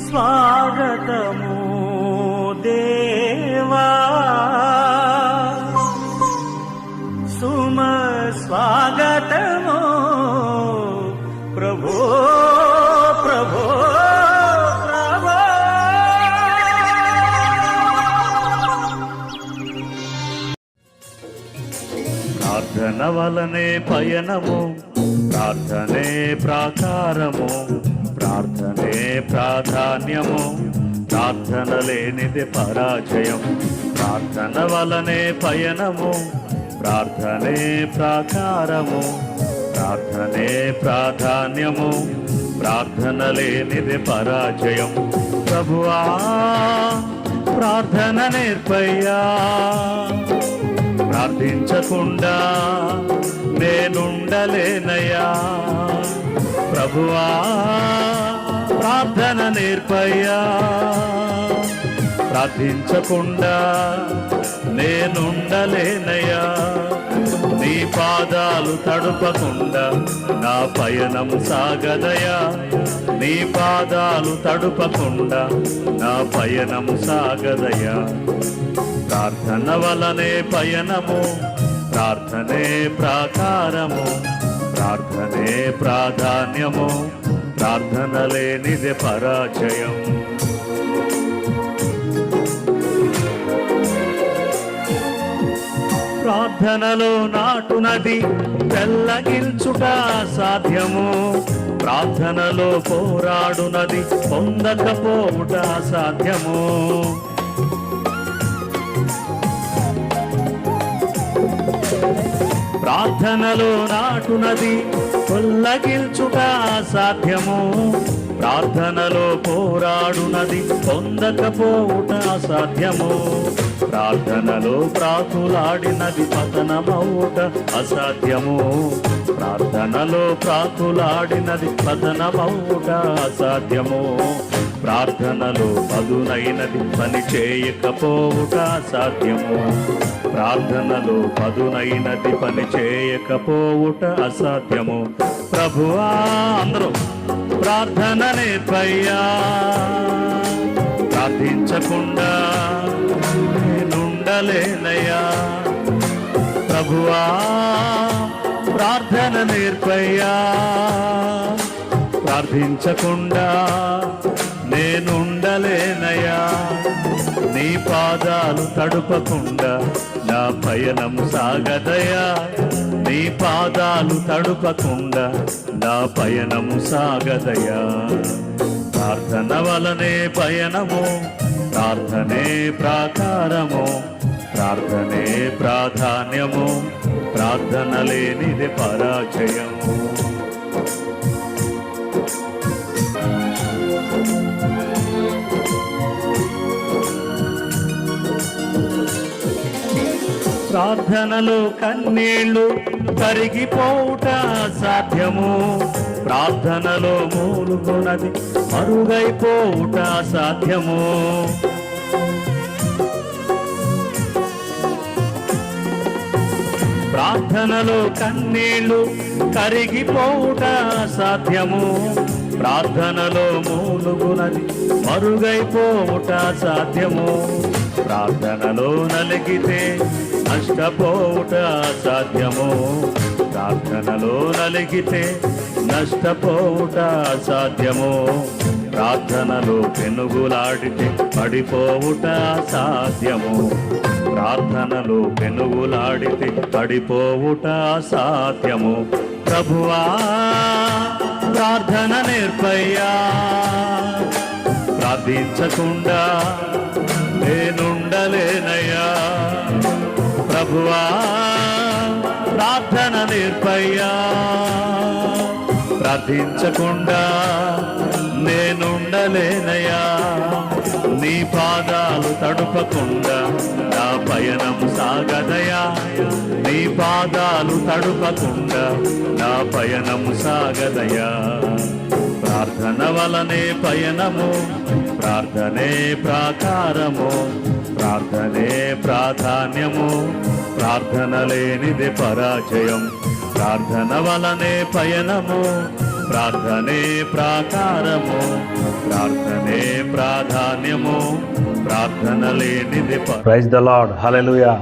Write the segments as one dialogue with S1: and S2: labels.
S1: స్వాగతము దేవా సుమ స్వాగతము ప్రభో ప్రభో ప్రభో. ప్రార్థన వలనే పయనము, ప్రార్థనే ప్రాకారము, ప్రార్థనే ప్రాధాన్యము, ప్రార్థన లేనిది పరాజయం. ప్రార్థన వలనే పయనము, ప్రార్థనే ప్రాకారము, ప్రార్థనే ప్రాధాన్యము, ప్రార్థన లేనిది పరాజయం. ప్రభువా ప్రార్థన నేర్పయ్యా, ప్రార్థించకుండా నేనుండలేనయ్యా. ప్రభువా ప్రార్థన నేర్పయ్యా, ప్రార్థించకుండా నేనుండలేనయ్యా. నీ పాదాలు తడుపకుండా నా పయనం సాగదయా, నీ పాదాలు తడుపకుండా నా పయనం సాగదయా. ప్రార్థన వలనే పయనము, ప్రార్థనే ప్రాకారము, ప్రార్థనే ప్రాధాన్యము, ప్రార్థన లేనిదే పరాజయం. ప్రార్థనలో నాటునది పెళ్ళగించుట సాధ్యము, ప్రార్థనలో పోరాడునది పొందకపోవుట సాధ్యము. ప్రార్థనలో నాటునది కొల్లగిల్చుట సాధ్యము, ప్రార్థనలో పోరాడునది పొందకపోవుట సాధ్యము. ప్రార్థనలో ప్రాకులాడినది పతనమవుట అసాధ్యము, ప్రార్థనలో ప్రాకులాడినది పతనమవుట అసాధ్యము. ప్రార్థనలో పదునైనది పని చేయకపోవుట అసాధ్యము, ప్రార్థనలో పదునైనది పని చేయకపోవుట అసాధ్యము. ప్రభువా అందరూ ప్రార్థన నేర్పయ్యా, ప్రార్థించకుండా నేనుండలేనయ్యా. ప్రభువా ప్రార్థన నేర్పయ్యా, ప్రార్థించకుండా నేనుండలేనయ్యా. నీ పాదాలు తడుపకుండా నా పయనం సాగదయా, నీ పాదాలు తడుపకుండా నా పయనం సాగదయా. ప్రార్థన వలనే పయనము, ప్రార్థనే ప్రాకారము, ప్రార్థనే ప్రాధాన్యము, ప్రార్థన లేనిది పరాజయము. ప్రార్థనలో కన్నీళ్లు కరిగిపోవుట సాధ్యము, ప్రార్థనలో మూలుగునది మరుగైపోవుట సాధ్యము. ప్రార్థనలో కన్నీళ్లు కరిగిపోవుట సాధ్యము, ప్రార్థనలో మూలుగునది మరుగైపోవుట సాధ్యము. ప్రార్థనలో నలిగితే నష్టపోవుట సాధ్యము, ప్రార్థనలో నలిగితే నష్టపోవుట సాధ్యము. ప్రార్థనలో పెనుగులాడితే పడిపోవుట సాధ్యము, ప్రార్థనలో పెనుగులాడితే పడిపోవుట సాధ్యము. ప్రభువా ప్రార్థన నేర్పయ్యా, ప్రార్థించకుండా నేనుండలేనయ్యా. ప్రభువా ప్రార్థన నేర్పయ్యా, ప్రార్థించకుండా నేనుండలేనయ్యా. నీ పాదాలు తడుపకుండా నా పయనం సాగదయా, నీ పాదాలు తడుపకుండా నా పయనం సాగదయా. ప్రార్థన వలనే పయనము, ప్రార్థనే ప్రాకారము, ప్రార్థనే ప్రాధాన్యము, ప్రార్థన లేనిది పరాజయం. ప్రార్థన వలనే పయనము, ప్రార్థనే ప్రాకారము, ప్రార్థనే ప్రాధాన్యము, ప్రార్థన లేనిది. Praise the Lord. హల్లెలూయా.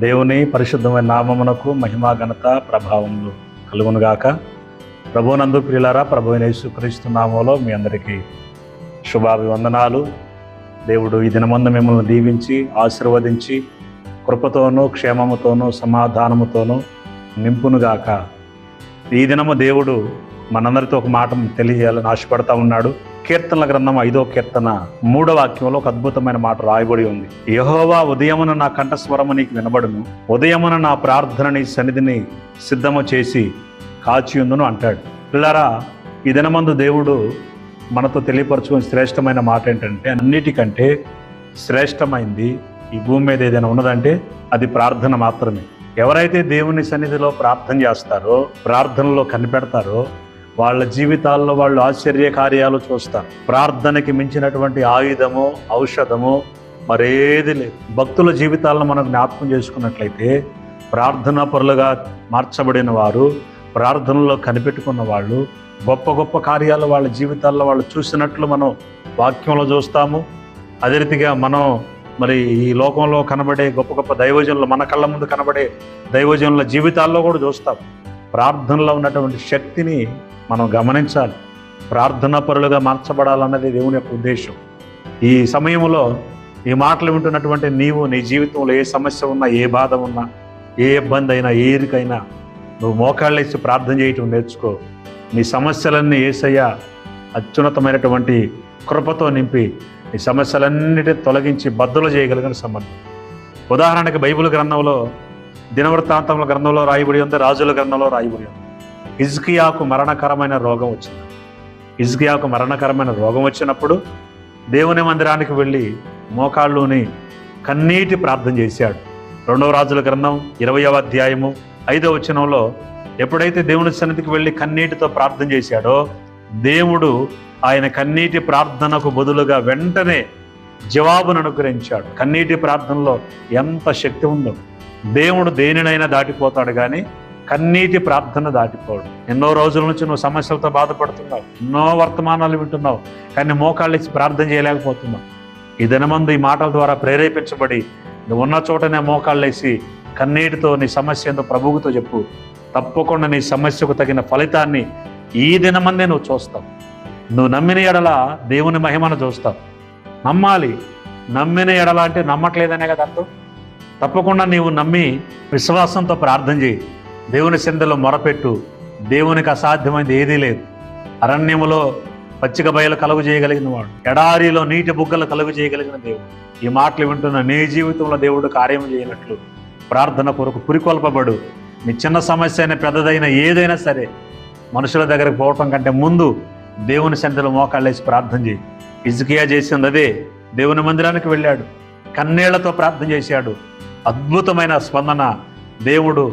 S1: దేవుని పరిశుద్ధమైన నామమునకు మహిమా ఘనత ప్రభావములు కలుగునుగాక. ప్రభువునందు ప్రియులారా, ప్రభువైన యేసుక్రీస్తు నామములో మీ అందరికీ శుభాభివందనాలు. దేవుడు ఈ దినమందు మిమ్మల్ని దీవించి ఆశీర్వదించి కృపతోనూ క్షేమముతోనూ సమాధానముతోనూ నింపునుగాక. ఈ దినము దేవుడు మనందరితో ఒక మాట తెలియజేయాలని ఆశపడతా ఉన్నాడు. కీర్తనల గ్రంథం 5వ కీర్తన 3వ వాక్యంలో ఒక అద్భుతమైన మాట రాయబడి ఉంది. యెహోవా ఉదయమున నా కంఠస్వరము నీకు వినబడును, ఉదయమున నా ప్రార్థన నీ సన్నిధిని సిద్ధము చేసి కాచియుందును అంటాడు. పిల్లరా, ఈ దినమందు దేవుడు మనతో తెలియపరచుకునే శ్రేష్టమైన మాట ఏంటంటే, అన్నిటికంటే శ్రేష్టమైంది ఈ భూమి మీద ఏదైనా ఉన్నదంటే అది ప్రార్థన మాత్రమే. ఎవరైతే దేవుని సన్నిధిలో ప్రార్థన చేస్తారో, ప్రార్థనలో కనిపెడతారో, వాళ్ళ జీవితాల్లో వాళ్ళు ఆశ్చర్య కార్యాలు చూస్తారు. ప్రార్థనకి మించినటువంటి ఆయుధము, ఔషధము మరేది లేదు. భక్తుల జీవితాలను మనం జ్ఞాపకం చేసుకున్నట్లయితే, ప్రార్థనా పరులుగా మార్చబడిన వారు, ప్రార్థనలో కనిపెట్టుకున్న వాళ్ళు గొప్ప గొప్ప కార్యాలు వాళ్ళ జీవితాల్లో వాళ్ళు చూసినట్లు మనం వాక్యంలో చూస్తాము. అదే రీతిగా మనం మరి ఈ లోకంలో కనబడే గొప్ప గొప్ప దైవజనులు, మన కళ్ళ ముందు కనబడే దైవజనుల జీవితాల్లో కూడా చూస్తాం. ప్రార్థనలో ఉన్నటువంటి శక్తిని మనం గమనించాలి. ప్రార్థనా పరులుగా మార్చబడాలన్నది దేవుని యొక్క ఉద్దేశం. ఈ సమయంలో ఈ మాటలు వింటున్నటువంటి నీవు, నీ జీవితంలో ఏ సమస్య ఉన్నా, ఏ బాధ ఉన్నా, ఏ ఇబ్బంది అయినా, ఏ ఇరుకైనా నువ్వు మోకాళ్ళేసి ప్రార్థన చేయటం నేర్చుకో. నీ సమస్యలన్నీ యేసయ్య అత్యున్నతమైనటువంటి కృపతో నింపి ఈ సమస్యలన్నిటిని తొలగించి బద్దలు చేయగలిగిన సమర్థం. ఉదాహరణకి బైబిల్ గ్రంథంలో, దినవృత్తాంతముల గ్రంథంలో రాయబడి ఉంది, రాజుల గ్రంథంలో రాయబడి ఉంది. హిజ్కియాకు మరణకరమైన రోగం వచ్చింది. హిజ్కియాకు మరణకరమైన రోగం వచ్చినప్పుడు దేవుని మందిరానికి వెళ్ళి మోకాళ్ళుని కన్నీటి ప్రార్థన చేశాడు. 2వ రాజుల గ్రంథం 20వ అధ్యాయము 5వ వచనంలో ఎప్పుడైతే దేవుని సన్నిధికి వెళ్ళి కన్నీటితో ప్రార్థన చేశాడో, దేవుడు ఆయన కన్నీటి ప్రార్థనకు బదులుగా వెంటనే జవాబును అనుగ్రహించాడు. కన్నీటి ప్రార్థనలో ఎంత శక్తి ఉందో! దేవుడు దేనినైనా దాటిపోతాడు, కానీ కన్నీటి ప్రార్థన దాటిపోడు. ఎన్నో రోజుల నుంచి నువ్వు సమస్యలతో బాధపడుతున్నావు, ఎన్నో వర్తమానాలు వింటున్నావు, కానీ మోకాళ్ళేసి ప్రార్థన చేయలేకపోతున్నావు. ఈ దినమందు ఈ మాటల ద్వారా ప్రేరేపించబడి నువ్వు ఉన్న చోటనే మోకాళ్ళేసి కన్నీటితో నీ సమస్య ఏందో ప్రభువుతో చెప్పు. తప్పకుండా నీ సమస్యకు తగిన ఫలితాన్ని ఈ దినమందే నువ్వు చూస్తావు. నువ్వు నమ్మిన ఎడల దేవుని మహిమను చూస్తావు. నమ్మాలి. నమ్మిన ఎడల అంటే నమ్మట్లేదనే కదా అర్థం. తప్పకుండా నీవు నమ్మి విశ్వాసంతో ప్రార్థన చేయి. దేవుని సన్నిధిలో మొరపెట్టు. దేవునికి అసాధ్యమైనది ఏదీ లేదు. అరణ్యములో పచ్చిక బయలు కలుగు చేయగలిగిన వాడు, ఎడారిలో నీటి బుగ్గలు కలుగు చేయగలిగిన దేవుడు. ఈ మాటలు వింటున్న నీ జీవితంలో దేవుడు కార్యం చేయనట్లు ప్రార్థన కొరకు పురికొల్పబడు. నీ చిన్న సమస్య అయినా పెద్దదైనా ఏదైనా సరే, మనుషుల దగ్గరకు పోవటం కంటే ముందు దేవుని సన్నిధిలో మోకాళ్ళేసి ప్రార్థన చేయి. హిజ్కియా చేసింది అదే. దేవుని మందిరానికి వెళ్ళాడు, కన్నీళ్లతో ప్రార్థన చేశాడు. అద్భుతమైన స్పందన. దేవుడు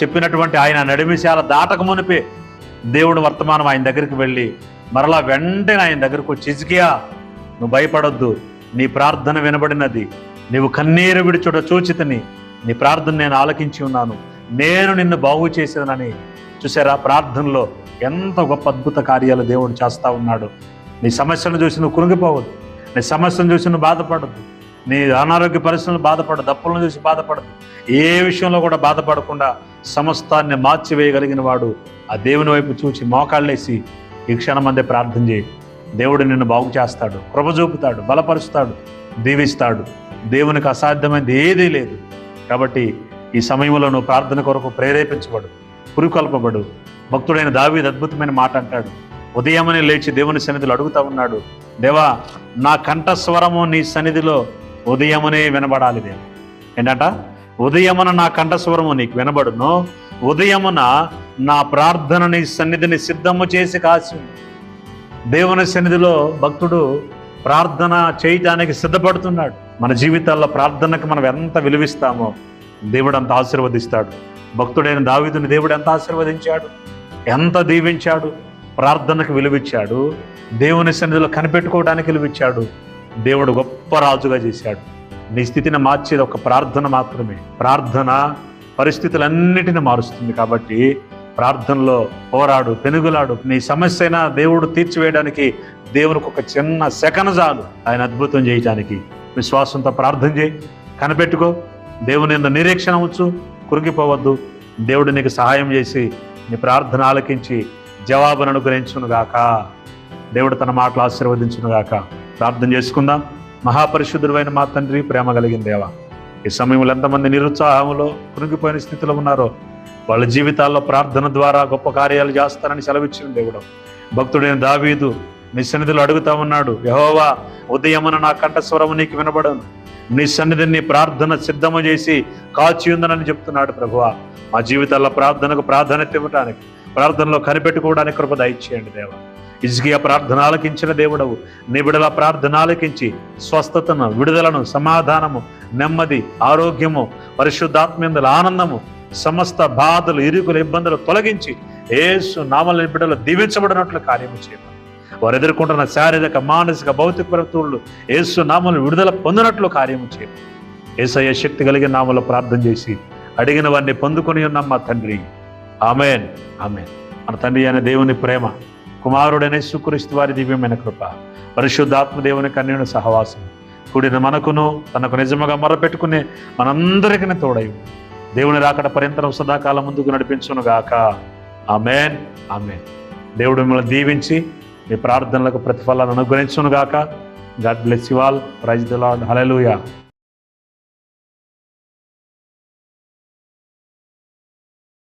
S1: చెప్పినటువంటి ఆయన నడిమిశాల దాటక మునిపే దేవుడు వర్తమానం ఆయన దగ్గరికి వెళ్ళి మరలా వెంటనే ఆయన దగ్గరకు వచ్చి, హిజ్కియా నువ్వు భయపడొద్దు, నీ ప్రార్థన వినబడినది, నీవు కన్నీరు విడిచుట చూచితిని, నీ ప్రార్థన నేను ఆలకించి ఉన్నాను, నేను నిన్ను బాగు చేసేదనని. చూసారా, ప్రార్థనలో ఎంత గొప్ప అద్భుత కార్యాలు దేవుడు చేస్తూ ఉన్నాడు. నీ సమస్యను చూసి నువ్వు కృంగిపోవద్దు, నీ సమస్యను చూసి నువ్వు బాధపడద్దు, నీ అనారోగ్య పరిస్థితులు బాధపడదు, అప్పులను చూసి బాధపడదు, ఏ విషయంలో కూడా బాధపడకుండా సమస్తాన్ని మార్చివేయగలిగిన వాడు ఆ దేవుని వైపు చూచి మోకాళ్ళేసి ఈ క్షణమందే ప్రార్థన చేయి. దేవుడు నిన్ను బాగు చేస్తాడు, కృప చూపుతాడు, బలపరుస్తాడు, దీవిస్తాడు. దేవునికి అసాధ్యమైనది ఏదీ లేదు. కాబట్టి ఈ సమయంలో నువ్వు ప్రార్థన కొరకు ప్రేరేపించబడు, పురికొల్పబడు. భక్తుడైన దావీదు అద్భుతమైన మాట అంటాడు. ఉదయమని లేచి దేవుని సన్నిధిలో అడుగుతా ఉన్నాడు, దేవా నా కంఠస్వరము నీ సన్నిధిలో ఉదయమనే వినబడాలి. దేవా ఏంటంట, ఉదయమున నా కంఠస్వరము నీకు వినబడును, ఉదయమున నా ప్రార్థన నీ సన్నిధిని సిద్ధము చేసి కాసి. దేవుని సన్నిధిలో భక్తుడు ప్రార్థన చేయటానికి సిద్ధపడుతున్నాడు. మన జీవితాల్లో ప్రార్థనకు మనం ఎంత విలువిస్తామో దేవుడు అంత ఆశీర్వదిస్తాడు. భక్తుడైన దావీదుని దేవుడు ఎంత ఆశీర్వదించాడు, ఎంత దీవించాడు.
S2: ప్రార్థనకు విలువిచ్చాడు, దేవుని సన్నిధిలో కనిపెట్టుకోవడానికి విలువిచ్చాడు. దేవుడు గొప్ప రాజుగా చేశాడు. నీ స్థితిని మార్చేది ఒక ప్రార్థన మాత్రమే. ప్రార్థన పరిస్థితులన్నిటిని మారుస్తుంది. కాబట్టి ప్రార్థనలో పోరాడు, పెనుగులాడు. నీ సమస్య అయినా దేవుడు తీర్చివేయడానికి దేవునికి ఒక చిన్న సెకను చాలు ఆయన అద్భుతం చేయడానికి. విశ్వాసంతో ప్రార్థన చేయి, కనిపెట్టుకో, దేవుని యందు నిరీక్షణ ఉంచు, కురిగిపోవద్దు. దేవుడు నీకు సహాయం చేసి నీ ప్రార్థన ఆలకించి జవాబును అనుగ్రహించునుగాక. దేవుడు తన మాటలు ఆశీర్వదించునుగాక. ప్రార్థన చేసుకుందాం. మహాపరిశుద్ధుడైన మా తండ్రి, ప్రేమ కలిగిన దేవా, ఈ సమయంలో ఎంతమంది నిరుత్సాహంలో కురిగిపోయిన స్థితిలో ఉన్నారో వాళ్ళ జీవితాల్లో ప్రార్థన ద్వారా గొప్ప కార్యాలు చేస్తారని సెలవిచ్చిన దేవుడు. భక్తుడైన దావీదు నీ సన్నిధిలో అడుగుతా ఉన్నాడు, యెహోవా ఉదయమున నా కంఠస్వరము నీకు వినబడను, నీ సన్నిధిని ప్రార్థన సిద్ధము చేసి కాచి ఉందనని చెప్తున్నాడు. ప్రభువా, మా జీవితాల్లో ప్రార్థనకు ప్రాధాన్యత ఇవ్వడానికి, ప్రార్థనలో కనిపెట్టుకోవడానికి కృప దయచేయండి దేవా. హిజ్కియా ప్రార్థన ఆలకించిన దేవుడవు, నీ బిడ్డల ప్రార్థన ఆలకించి స్వస్థతను, విడుదలను, సమాధానము, నెమ్మది, ఆరోగ్యము, పరిశుద్ధాత్మేందుల ఆనందము, సమస్త బాధలు, ఇరుకులు, ఇబ్బందులు తొలగించి యేసు నామములో బిడ్డలు దీవించబడినట్లు కార్యము చేయమని, వారు ఎదుర్కొంటున్న శారీరక, మానసిక, భౌతిక పరిస్థితులు యేసు నామములో విడుదల పొందినట్లు కార్యము చేయమని, యేసయ్య శక్తి కలిగిన నామములో ప్రార్థన చేసి అడిగిన వారిని పొందుకొని ఉన్నాం మా తండ్రి. ఆమేన్, ఆమేన్. మన తండ్రి అయిన దేవుని ప్రేమ, కుమారుడైన యేసుక్రీస్తు వారి దివ్యమైన కృప, పరిశుద్ధాత్మ దేవుని కన్యను సహవాసం కూడిన మనకును తనకు నిజముగా మొరపెట్టుకునే మనందరికీ తోడై దేవుని రాకడ పర్యంతరం సదాకాలం ముందుకు నడిపించునుగాక. ఆమేన్, ఆమేన్. దేవుడు మిమ్మల్ని దీవించి మీ ప్రార్థనలకు ప్రతిఫలాన్ని అనుగ్రహించునుగాక. God bless you all. Praise the Lord. Hallelujah.